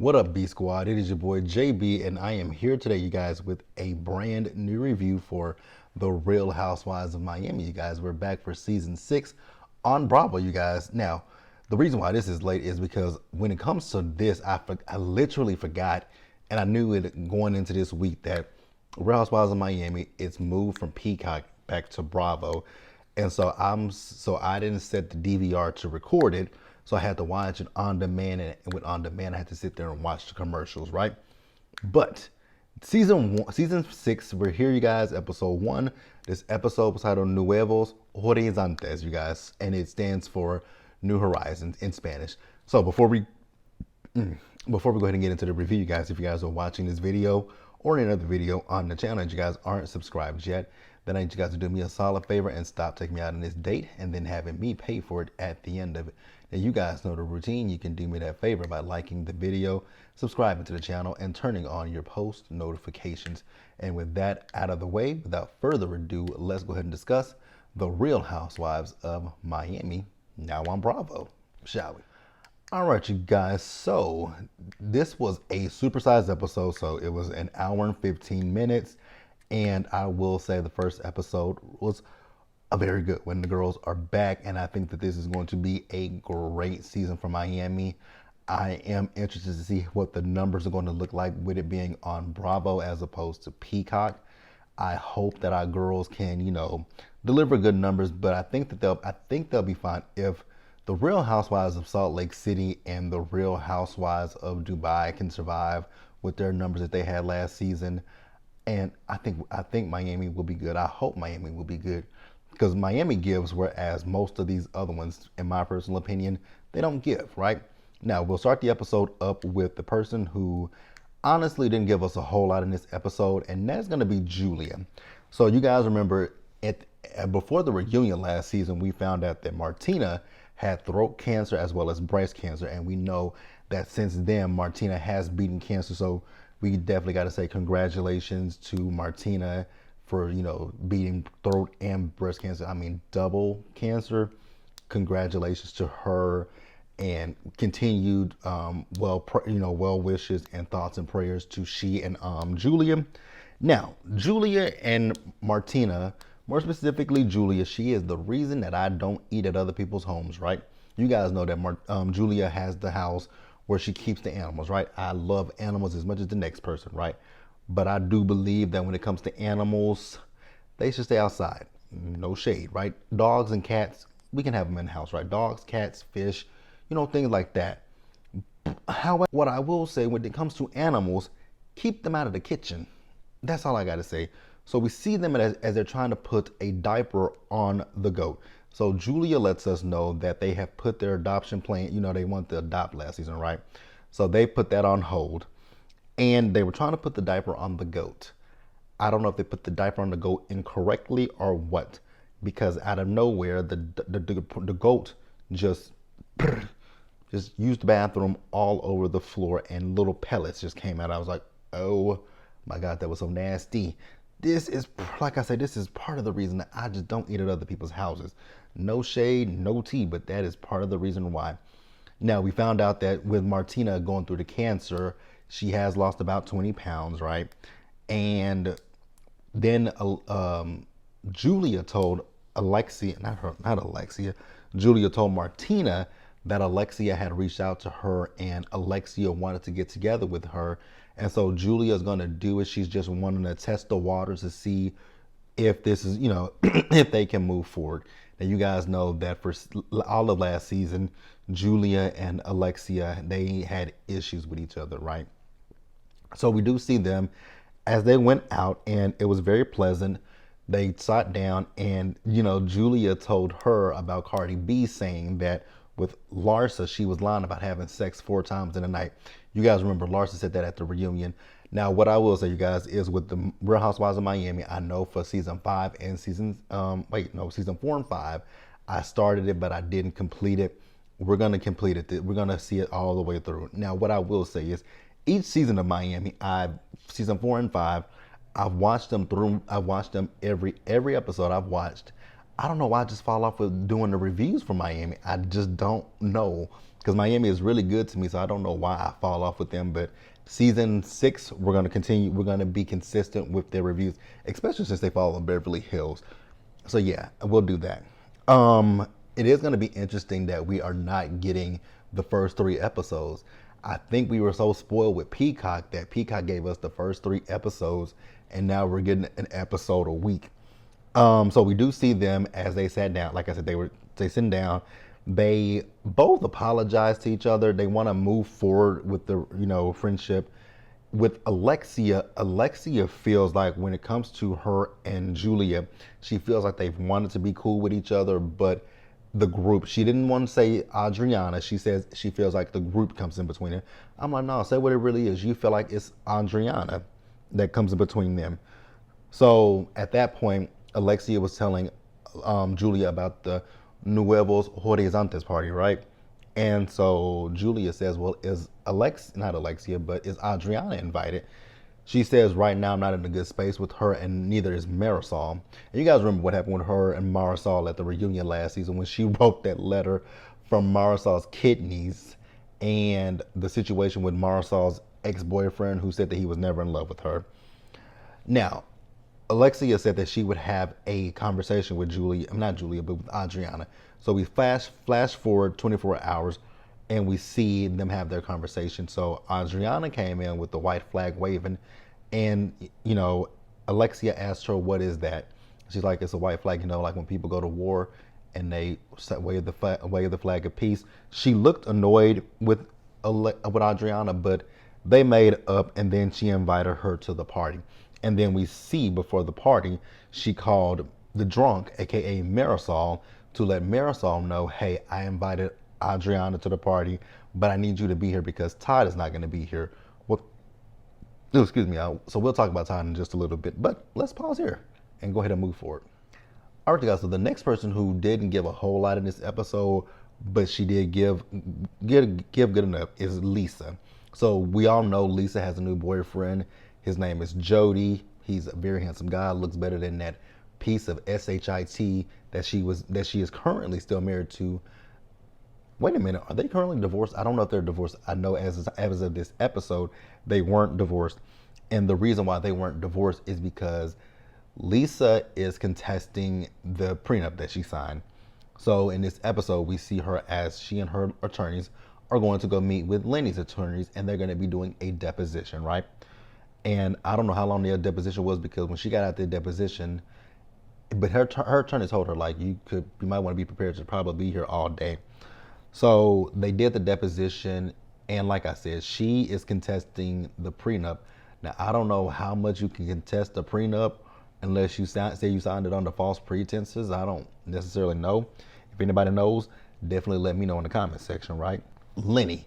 What up, B Squad? It is your boy JB, and I am here today, you guys, with a brand new review for The Real Housewives of Miami. You guys, we're back for season 6 on Bravo, you guys. Now, the reason why this is late is because when it comes to this, I literally forgot, and I knew it going into this week that Real Housewives of Miami, it's moved from Peacock back to Bravo, and so I didn't set the DVR to record it. So I had to watch it on demand, and with on demand, I had to sit there and watch the commercials, right? But season 6, we're here, you guys. Episode 1. This episode was titled Nuevos, Horizontes, you guys, and it stands for New Horizons in Spanish. So before we go ahead and get into the review, you guys, if you guys are watching this video or any other video on the channel and you guys aren't subscribed yet, then I need you guys to do me a solid favor and stop taking me out on this date and then having me pay for it at the end of it. Now, you guys know the routine. You can do me that favor by liking the video, subscribing to the channel, and turning on your post notifications. And with that out of the way, without further ado, let's go ahead and discuss The Real Housewives of Miami, now on Bravo, shall we? All right, you guys. So this was a supersized episode. So it was an hour and 15 minutes. And I will say the first episode was a very good when the girls are back. And I think that this is going to be a great season for Miami. I am interested to see what the numbers are going to look like with it being on Bravo as opposed to Peacock. I hope that our girls can, deliver good numbers, but I think they'll be fine if the Real Housewives of Salt Lake City and the Real Housewives of Dubai can survive with their numbers that they had last season. And I think Miami will be good. I hope Miami will be good because Miami gives, whereas most of these other ones, in my personal opinion, they don't give, right? Now, we'll start the episode up with the person who honestly didn't give us a whole lot in this episode, and that's going to be Julia. So you guys remember before the reunion last season, we found out that Martina had throat cancer as well as breast cancer, and we know that since then Martina has beaten cancer. So we definitely got to say congratulations to Martina for beating throat and breast cancer. I mean, double cancer. Congratulations to her, and continued well wishes and thoughts and prayers to she and Julia. Now, Julia and Martina, more specifically Julia, she is the reason that I don't eat at other people's homes, right? You guys know that Julia has the house where she keeps the animals, right? I love animals as much as the next person, right? But I do believe that when it comes to animals, they should stay outside. No shade, right? Dogs and cats, we can have them in the house, right? Dogs, cats, fish, things like that. However, what I will say when it comes to animals, keep them out of the kitchen. That's all I got to say. So we see them as they're trying to put a diaper on the goat. So Julia lets us know that they have put their adoption plan, they wanted to adopt last season, right? So they put that on hold, and they were trying to put the diaper on the goat. I don't know if they put the diaper on the goat incorrectly or what, because out of nowhere, the goat just used the bathroom all over the floor, and little pellets just came out. I was like, oh my God, that was so nasty. This is, like I said, this is part of the reason that I just don't eat at other people's houses. No shade, no tea, but that is part of the reason why. Now, we found out that with Martina going through the cancer, she has lost about 20 pounds, right? And then Julia told Julia told Martina that Alexia had reached out to her and Alexia wanted to get together with her. And so Julia is going to do it. She's just wanting to test the waters to see if this is, if they can move forward. Now, you guys know that for all of last season, Julia and Alexia, they had issues with each other, right? So we do see them as they went out, and it was very pleasant. They sat down, and, Julia told her about Cardi B saying that with Larsa, she was lying about having sex 4 times in a night. You guys remember Larsa said that at the reunion. Now, what I will say, you guys, is with the Real Housewives of Miami, I know for season 5 and season 4 and 5, I started it, but I didn't complete it. We're going to complete it. We're going to see it all the way through. Now, what I will say is each season of Miami, season 4 and 5, I've watched them through. I've watched them every episode I've watched. I don't know why I just fall off with doing the reviews for Miami. I just don't know because Miami is really good to me, so I don't know why I fall off with them. But season 6, we're going to continue. We're going to be consistent with their reviews, especially since they follow Beverly Hills. So yeah, we'll do that. It is going to be interesting that we are not getting the first 3 episodes. I think we were so spoiled with Peacock that Peacock gave us the first 3 episodes, and now we're getting an episode a week. So we do see them as they sat down. Like I said, they sitting down. They both apologize to each other. They want to move forward with the friendship. With Alexia feels like when it comes to her and Julia, she feels like they've wanted to be cool with each other, but the group, she didn't want to say Adriana. She says she feels like the group comes in between it. I'm like, no, say what it really is. You feel like it's Adriana that comes in between them. So at that point, Alexia was telling Julia about the Nuevos Horizontes party, right? And so Julia says, well, not Alexia, but is Adriana invited? She says, right now I'm not in a good space with her, and neither is Marisol. And you guys remember what happened with her and Marisol at the reunion last season when she wrote that letter from Marisol's kidneys, and the situation with Marisol's ex-boyfriend who said that he was never in love with her. Now, Alexia said that she would have a conversation with not Julia, but with Adriana. So we flash forward 24 hours, and we see them have their conversation. So Adriana came in with the white flag waving, and Alexia asked her, "What is that?" She's like, "It's a white flag. Like when people go to war, and they wave the flag of peace." She looked annoyed with Adriana, but they made up, and then she invited her to the party. And then we see before the party, she called the drunk, aka Marisol, to let Marisol know, hey, I invited Adriana to the party, but I need you to be here because Todd is not going to be here. Well, excuse me. So we'll talk about Todd in just a little bit, but let's pause here and go ahead and move forward. All right, guys. So the next person who didn't give a whole lot in this episode, but she did give good enough, is Lisa. So we all know Lisa has a new boyfriend. His name is Jody. He's a very handsome guy. Looks better than that piece of shit that she is currently still married to. Wait a minute, are they currently divorced? I don't know if they're divorced. I know as of this episode, they weren't divorced. And the reason why they weren't divorced is because Lisa is contesting the prenup that she signed. So in this episode, we see her as she and her attorneys are going to go meet with Lenny's attorneys, and they're going to be doing a deposition, right? And I don't know how long the deposition was, because when she got out the deposition, but her attorney told her, like, you might want to be prepared to probably be here all day. So they did the deposition, and like I said, she is contesting the prenup. Now, I don't know how much you can contest a prenup unless you say you signed it under false pretenses. I don't necessarily know. If anybody knows, definitely let me know in the comment section, right? Lenny,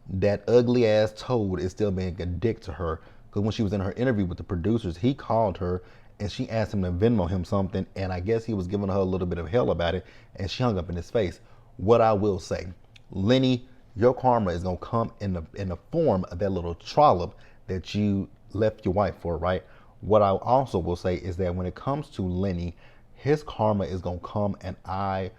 that ugly ass toad, is still being a dick to her, because when she was in her interview with the producers, he called her and she asked him to Venmo him something, and I guess he was giving her a little bit of hell about it, and she hung up in his face. What I will say, Lenny, your karma is gonna come in the form of that little trollop that you left your wife for, right? What I also will say is that when it comes to Lenny, his karma is gonna come, and I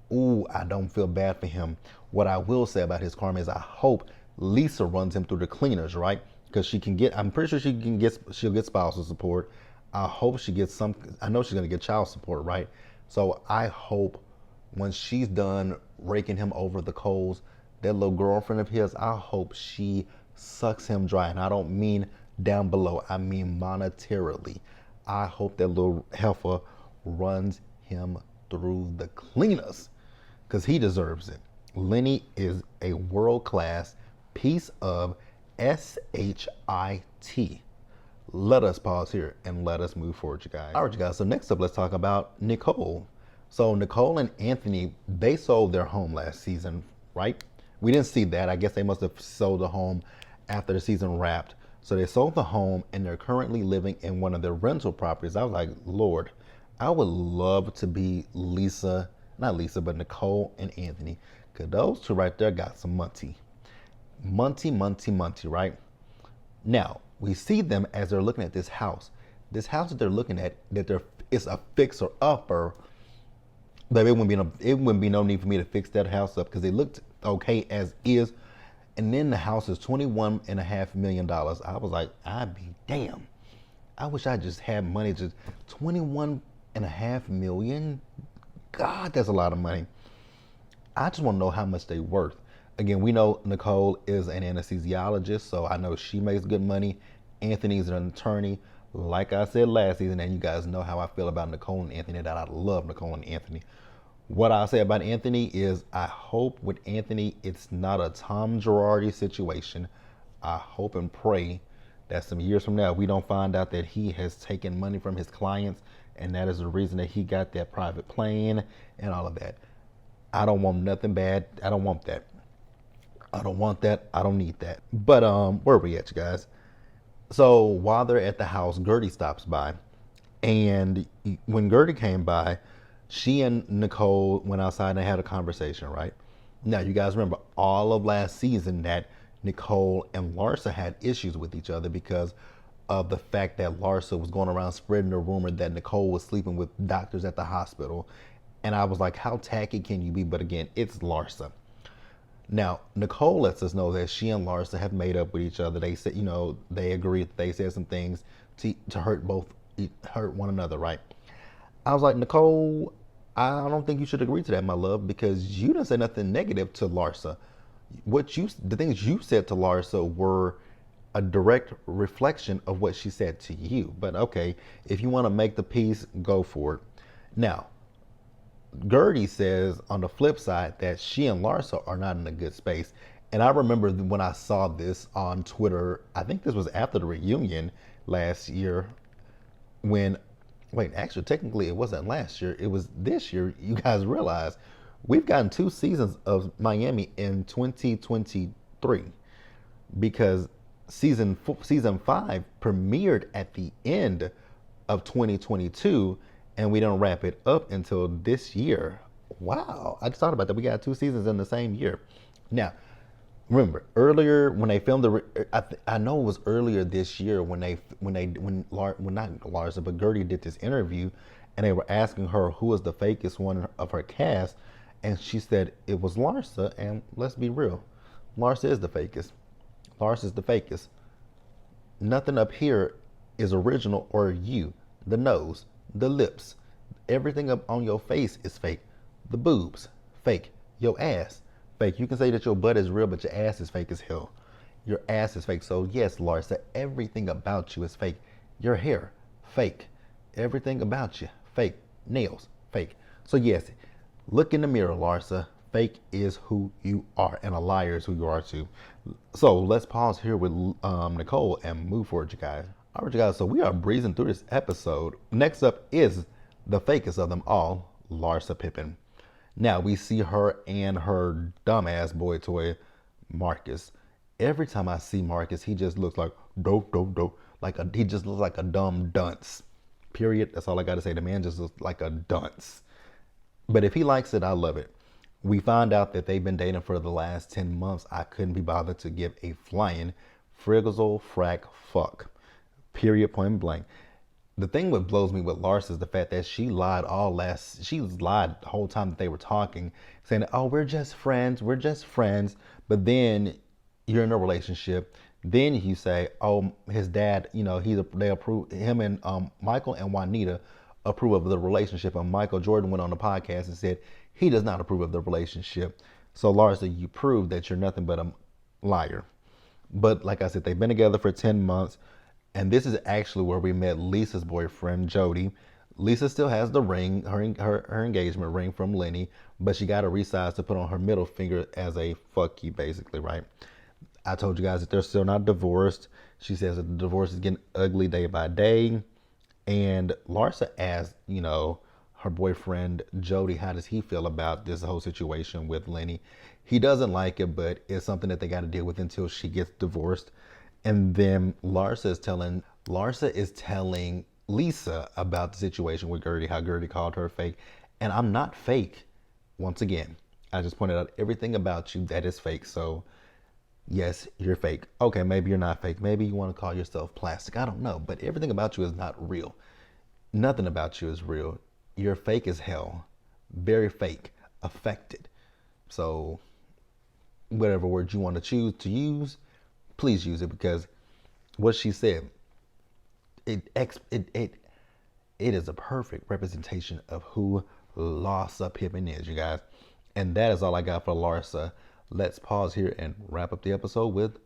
don't feel bad for him. What I will say about his karma is I hope Lisa runs him through the cleaners, right? Because I'm pretty sure she'll get spousal support. I hope she gets I know she's gonna get child support, right? So I hope when she's done raking him over the coals, that little girlfriend of his, I hope she sucks him dry. And I don't mean down below, I mean monetarily. I hope that little heifer runs him through the cleaners, because he deserves it. Lenny is a world-class piece of shit. Let us pause here and let us move forward, you guys. All right, you guys. So next up, let's talk about Nicole. So Nicole and Anthony, they sold their home last season, right? We didn't see that. I guess they must have sold the home after the season wrapped. So they sold the home, and they're currently living in one of their rental properties. I was like, Lord, I would love to be not Lisa, but Nicole and Anthony, because those two right there got some money, right? Now, we see them as they're looking at this house. This house that they're looking at, it's a fixer-upper. But it wouldn't be no need for me to fix that house up, because it looked okay as is. And then the house is $21.5 million. I was like, I'd be damn. I wish I just had money. Just 21.5 million. God, that's a lot of money. I just want to know how much they worth. Again, we know Nicole is an anesthesiologist, so I know she makes good money. Anthony's an attorney. Like I said last season, and you guys know how I feel about Nicole and Anthony, that I love Nicole and Anthony. What I say about Anthony is I hope with Anthony it's not a Tom Girardi situation. I hope and pray that some years from now we don't find out that he has taken money from his clients and that is the reason that he got that private plane and all of that. I don't want nothing bad. I don't want that. I don't want that. I don't need that. But where are we at, you guys? So while they're at the house, Gertie stops by. And when Gertie came by, she and Nicole went outside and had a conversation, right? Now, you guys remember all of last season that Nicole and Larsa had issues with each other because of the fact that Larsa was going around spreading the rumor that Nicole was sleeping with doctors at the hospital. And I was like, how tacky can you be? But again, it's Larsa. Now, Nicole lets us know that she and Larsa have made up with each other. They said, they agreed. They said some things to hurt one another, right? I was like, Nicole, I don't think you should agree to that, my love, because you didn't say nothing negative to Larsa. The things you said to Larsa were a direct reflection of what she said to you. But okay, if you want to make the peace, go for it. Now, Gertie says on the flip side that she and Larsa are not in a good space. And I remember when I saw this on Twitter, I think this was after the reunion last year when, wait, actually, technically it wasn't last year, it was this year. You guys realize we've gotten 2 seasons of Miami in 2023 because season 5 premiered at the end of 2022 and we don't wrap it up until this year. Wow, I just thought about that. We got 2 seasons in the same year. Now, remember earlier when they filmed I know it was earlier this year when not Larsa but Gertie did this interview, and they were asking her who was the fakest one of her cast, and she said it was Larsa. And let's be real, Larsa is the fakest. Larsa is the fakest. Nothing up here is original or you. The nose, the lips, everything up on your face is fake. The boobs, fake. Your ass, fake. You can say that your butt is real, but your ass is fake as hell. Your ass is fake. So yes, Larsa, everything about you is fake. Your hair, fake. Everything about you, fake. Nails, fake. So yes, look in the mirror, Larsa. Fake is who you are, and a liar is who you are too. So let's pause here with Nicole and move forward, you guys. All right, you guys, so we are breezing through this episode. Next up is the fakest of them all, Larsa Pippen. Now, we see her and her dumbass boy toy, Marcus. Every time I see Marcus, he just looks like dope. He just looks like a dumb dunce. Period. That's all I got to say. The man just looks like a dunce. But if he likes it, I love it. We find out that they've been dating for the last 10 months. I couldn't be bothered to give a flying friggazle frack fuck. Period, point blank. The thing that blows me with Larsa is the fact that she lied the whole time that they were talking, saying, oh, we're just friends. But then you're in a relationship. Then you say, oh, his dad, they approve, him and Michael and Juanita approve of the relationship. And Michael Jordan went on the podcast and said he does not approve of the relationship. So Larsa, you prove that you're nothing but a liar. But like I said, they've been together for 10 months. And this is actually where we met Lisa's boyfriend, Jody. Lisa still has the ring, her engagement ring from Lenny, but she got a resize to put on her middle finger as a fuck you, basically, right? I told you guys that they're still not divorced. She says that the divorce is getting ugly day by day. And Larsa asked, her boyfriend, Jody, how does he feel about this whole situation with Lenny? He doesn't like it, but it's something that they got to deal with until she gets divorced. And then Larsa is telling Lisa about the situation with Gertie, how Gertie called her fake. And I'm not fake. Once again, I just pointed out everything about you that is fake. So yes, you're fake. Okay, maybe you're not fake. Maybe you want to call yourself plastic. I don't know. But everything about you is not real. Nothing about you is real. You're fake as hell. Very fake. Affected. So whatever word you want to choose to use, please use it, because what she said, it is a perfect representation of who Larsa Pippen is, you guys. And that is all I got for Larsa. Let's pause here and wrap up the episode with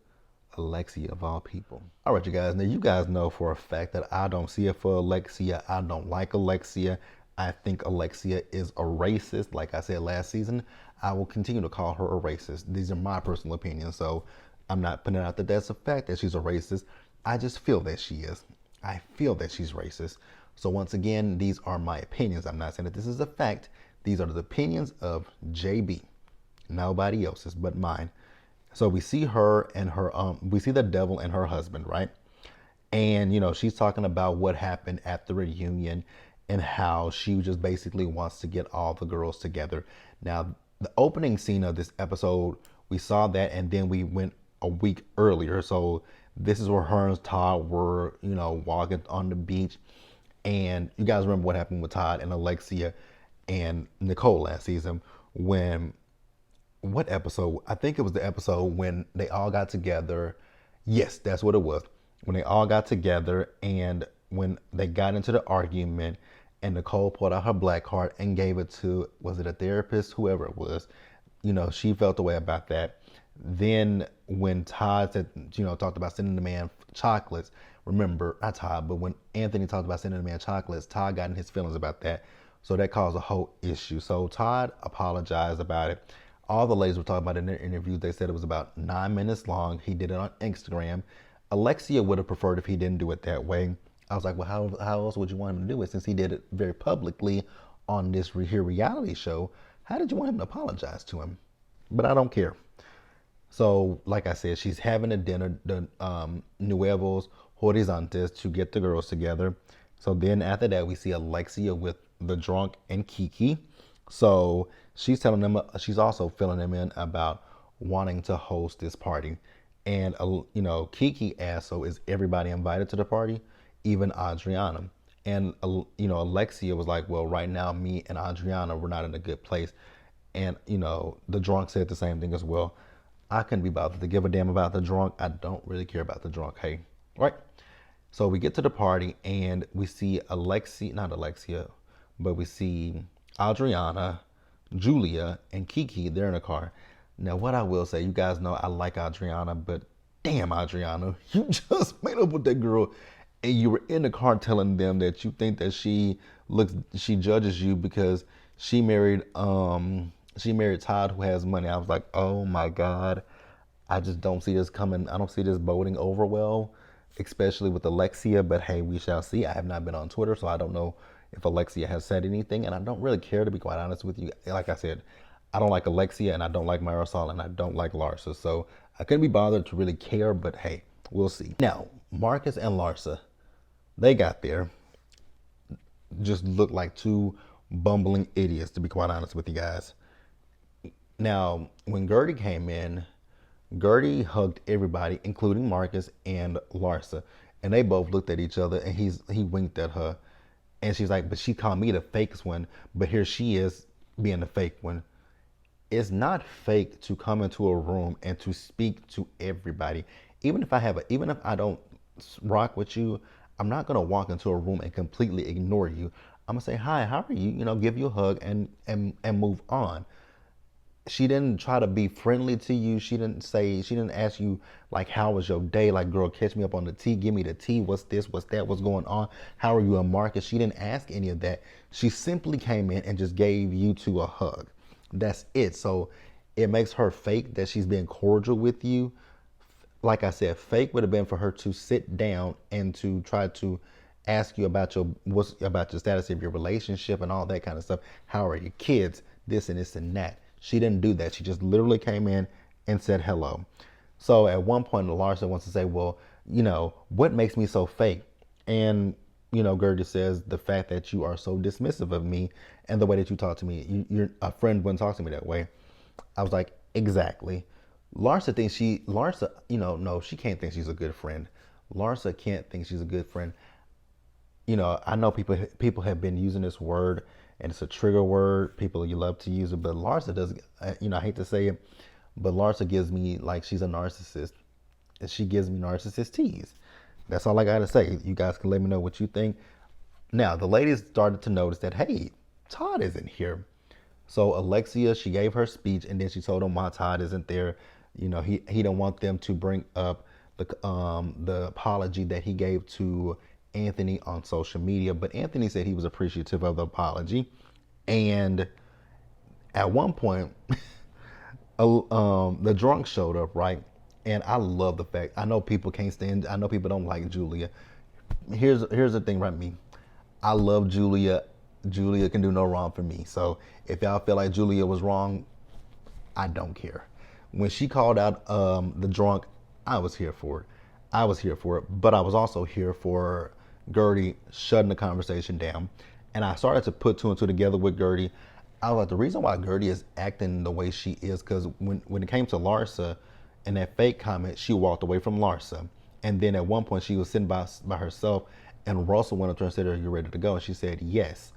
Alexia of all people. All right, you guys. Now, you guys know for a fact that I don't see it for Alexia. I don't like Alexia. I think Alexia is a racist. Like I said last season, I will continue to call her a racist. These are my personal opinions. So I'm not putting out that that's a fact that she's a racist. I just feel that she is. I feel that she's racist. So once again, these are my opinions. I'm not saying that this is a fact. These are the opinions of JB. Nobody else's but mine. So we see her and her, we see the devil and her husband, right? And, you know, she's talking about what happened at the reunion and how she just basically wants to get all the girls together. Now, the opening scene of this episode, we saw that, and then we went a week earlier. So this is where her and Todd were, you know, walking on the beach. And you guys remember what happened with Todd and Alexia and Nicole last season when, what episode? I think it was the episode when they all got together. Yes, that's what it was. When they all got together and when they got into the argument and Nicole pulled out her black card and gave it to, was it a therapist? Whoever it was. You know, she felt the way about that. Then when Todd said, you know, talked about sending the man chocolates, remember, not Todd, but when Anthony talked about sending the man chocolates, Todd got in his feelings about that. So that caused a whole issue. So Todd apologized about it. All the ladies were talking about it in their interviews. They said it was about 9 minutes long. He did it on Instagram. Alexia would have preferred if he didn't do it that way. I was like, well, how else would you want him to do it since he did it very publicly on this here reality show? How did you want him to apologize to him? But I don't care. So, like I said, she's having a dinner, the Nuevos, Horizontes, to get the girls together. So then after that, we see Alexia with the drunk and Kiki. So she's telling them, she's also filling them in about wanting to host this party. And, you know, Kiki asked, so is everybody invited to the party? Even Adriana. And, you know, Alexia was like, well, right now, me and Adriana, we're not in a good place. And, you know, the drunk said the same thing as well. I couldn't be bothered to give a damn about the drunk. I don't really care about the drunk. Hey, right? So we get to the party and we see not Alexia, but we see Adriana, Julia, and Kiki. They're in a car. Now, what I will say, you guys know I like Adriana, but damn, Adriana, you just made up with that girl and you were in the car telling them that you think that she judges you because she married Todd, who has money. I was like, oh my God, I just don't see this coming. I don't see this boding over well, especially with Alexia, but hey, we shall see. I have not been on Twitter, so I don't know if Alexia has said anything, and I don't really care, to be quite honest with you. Like I said, I don't like Alexia, and I don't like Marisol, and I don't like Larsa, so I couldn't be bothered to really care, but hey, we'll see. Now, Marcus and Larsa, they got there, just looked like two bumbling idiots, to be quite honest with you guys. Now, when Gertie came in, Gertie hugged everybody, including Marcus and Larsa, and they both looked at each other, and he winked at her, and she's like, but she called me the fake one, but here she is being the fake one. It's not fake to come into a room and to speak to everybody. Even if I don't rock with you, I'm not gonna walk into a room and completely ignore you. I'm gonna say, hi, how are you? You know, give you a hug and move on. She didn't try to be friendly to you. She didn't ask you, like, how was your day? Like, girl, catch me up on the tea. Give me the tea. What's this? What's that? What's going on? How are you and Marcus? She didn't ask any of that. She simply came in and just gave you two a hug. That's it. So it makes her fake that she's being cordial with you. Like I said, fake would have been for her to sit down and to try to ask you about about your status of your relationship and all that kind of stuff. How are your kids? This and this and that. She didn't do that. She just literally came in and said hello. So at one point, Larsa wants to say, well, you know, what makes me so fake? And, you know, Gertie says, the fact that you are so dismissive of me and the way that you talk to me. You're a friend wouldn't talk to me that way. I was like, exactly. Larsa, you know, no, she can't think she's a good friend. Larsa can't think she's a good friend. You know, I know people have been using this word, and it's a trigger word. People, you love to use it, but Larsa does. You know, I hate to say it, but Larsa gives me like she's a narcissist, and she gives me narcissist tease. That's all I gotta say. You guys can let me know what you think. Now the ladies started to notice that, hey, Todd isn't here. So Alexia, she gave her speech, and then she told them why Todd isn't there. You know, he don't want them to bring up the apology that he gave to Anthony on social media. But Anthony said he was appreciative of the apology, and at one point, the drunk showed up, right? And I love the fact, I know people can't stand, I know people don't like Julia. Here's the thing about me. I love Julia. Julia can do no wrong for me. So if y'all feel like Julia was wrong, I don't care. When she called out the drunk, I was here for it. I was here for it, but I was also here for Gertie shutting the conversation down. And I started to put two and two together with Gertie. I was like, the reason why Gertie is acting the way she is, because when it came to Larsa and that fake comment, she walked away from Larsa. And then at one point she was sitting by herself, and Russell went up to her and said, "Are you ready to go?" And she said, "Yes."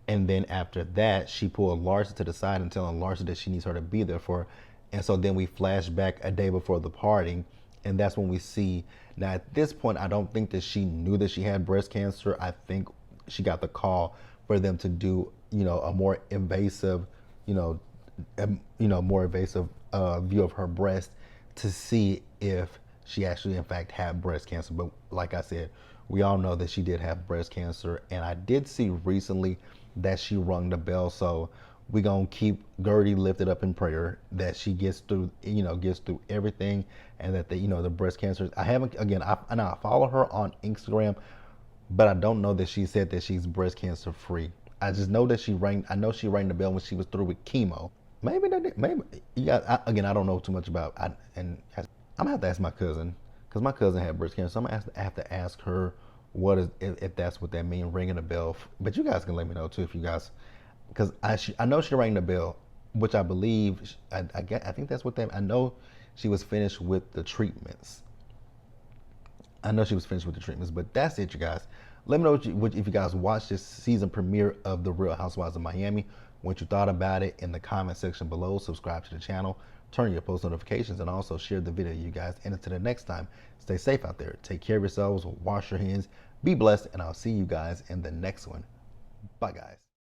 And then after that, she pulled Larsa to the side and telling Larsa that she needs her to be there for her. And so then we flash back a day before the party, and that's when we see. Now at this point, I don't think that she knew that she had breast cancer. I think she got the call for them to do, a more invasive, more invasive view of her breast to see if she actually, in fact, had breast cancer. But like I said, we all know that she did have breast cancer, and I did see recently that she rung the bell. So we're gonna keep Gertie lifted up in prayer that she gets through, gets through everything, and that the breast cancer. I haven't again. I follow her on Instagram, but I don't know that she said that she's breast cancer free. I just know that she rang. I know she rang the bell when she was through with chemo. Maybe that. Maybe yeah. Again, I don't know too much about. And I'm gonna have to ask my cousin, because my cousin had breast cancer. So I'm gonna have to ask her what is, if that's what that means, ringing a bell. But you guys can let me know too if you guys, because I know she rang the bell, which I believe I think that's what that. I know she was finished with the treatments. I know she was finished with the treatments, but that's it, you guys. Let me know if you guys watched this season premiere of The Real Housewives of Miami, what you thought about it in the comment section below. Subscribe to the channel, turn your post notifications, and also share the video, you guys. And until the next time, stay safe out there. Take care of yourselves, wash your hands, be blessed, and I'll see you guys in the next one. Bye, guys.